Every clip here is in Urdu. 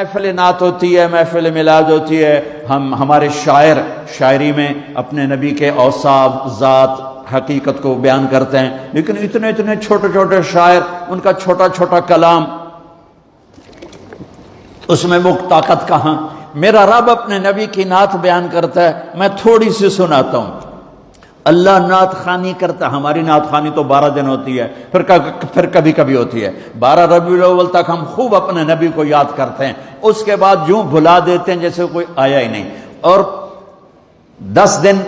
محفل نعت ہوتی ہے، محفل میلاد ہوتی ہے، ہمارے شاعر شاعری میں اپنے نبی کے اوصاف، ذات، حقیقت کو بیان کرتے ہیں، لیکن اتنے چھوٹے چھوٹے شاعر، ان کا چھوٹا چھوٹا کلام، اس میں وہ طاقت کہاں؟ میرا رب اپنے نبی کی نعت بیان کرتا ہے، میں تھوڑی سی سناتا ہوں۔ اللہ نعت خوانی کرتا ہے، ہماری نعت خوانی تو 12 دن ہوتی ہے، پھر کبھی کبھی ہوتی ہے، 12 ربیع الاول تک ہم خوب اپنے نبی کو یاد کرتے ہیں، اس کے بعد یوں بھلا دیتے ہیں جیسے کوئی آیا ہی نہیں، اور 10 دن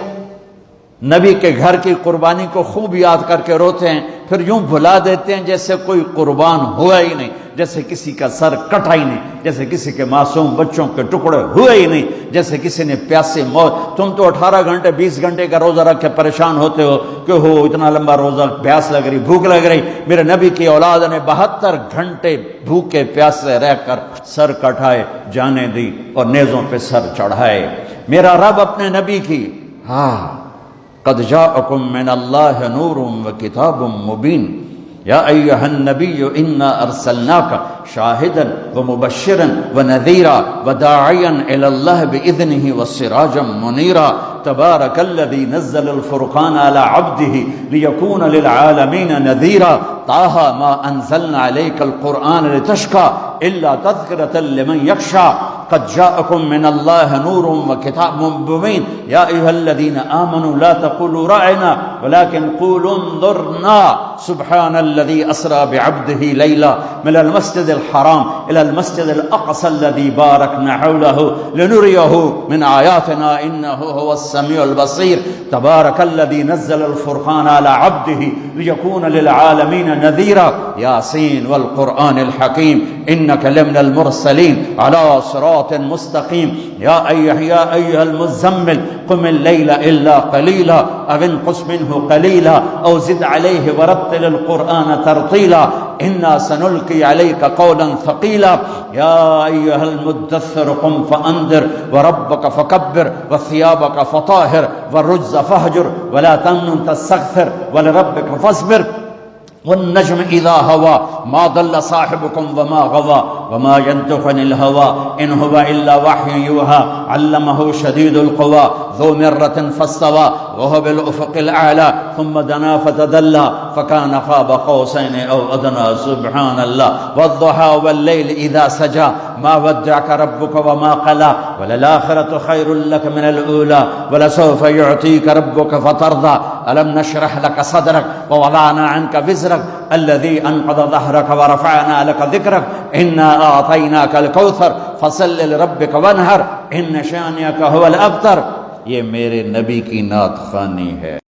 نبی کے گھر کی قربانی کو خوب یاد کر کے روتے ہیں، پھر یوں بھلا دیتے ہیں جیسے کوئی قربان ہوا ہی نہیں، جیسے کسی کا سر کٹا ہی نہیں، جیسے کسی کے معصوم بچوں کے ٹکڑے ہوئے ہی نہیں، جیسے کسی نے پیاسے موت۔ تم تو 18 گھنٹے 20 گھنٹے کا روزہ رکھ کے پریشان ہوتے ہو کہ ہو اتنا لمبا روزہ، پیاس لگ رہی، بھوک لگ رہی۔ میرے نبی کی اولاد نے 72 گھنٹے بھوکے پیاسے رہ کر سر کٹائے، جانے دی اور نیزوں پہ سر چڑھائے۔ میرا رب اپنے نبی کی قد جاءکم من اللہ نور وکتاب مبین یا ایہا النبی انا ارسلناک شاہدا ومبشرا ونذیرا وداعیا الی اللہ باذنہ وسراجا منیرا تبارک الذی نزل الفرقان علی عبدہ لیکون للعالمین نذیرا طه ما انزلنا عليك القرآن لتشقى الا تذکرة لمن یخشى قد جاءكم من الله نور وكتاب مبين يا أيها الذين آمنوا لا تقولوا رأينا ولكن قولوا انظرنا سبحان الذي أسرى بعبده ليلا من المسجد الحرام إلى المسجد الأقصى الذي باركنا حوله لنريه من آياتنا إنه هو السميع البصير تبارك الذي نزل الفرقان على عبده ليكون للعالمين نذيرا ياسين والقرآن الحكيم إنك لمن المرسلين على صراط مستقيم يا أيها المزمل قم الليل إلا قليلا أو انقص منه قليلا أو زد عليه ورتل القرآن ترتيلا إنا سنلقي عليك قولا ثقيلا يا أيها المدثر قم فأنذر وربك فكبر وثيابك فطاهر والرجز فاهجر ولا تمنن تستكثر ولربك فاصبر والنجم إذا هوى ما ضل صاحبكم وما غوى وما ينطق عن الهوى إن هو إلا وحي يوحى علمه شديد القوى ذو مرة فاستوى وهو بالأفق الأعلى ثم دنا فتدلى فكان قاب قوسين أو أدنى سبحان الله والضحى والليل إذا سجى ما ودعك ربك وما قلى وللآخرة خير لك من الأولى ولسوف يعطيك ربك فترضى ألم نشرح لك صدرك ووضعنا عنك وزرك الذي أنقض ظهرك ورفعنا لك ذكرك إنا أعطيناك الكوثر فصل لربك وانهر إن شانئك هو الأبتر۔ یہ میرے نبی کی نعت خوانی ہے۔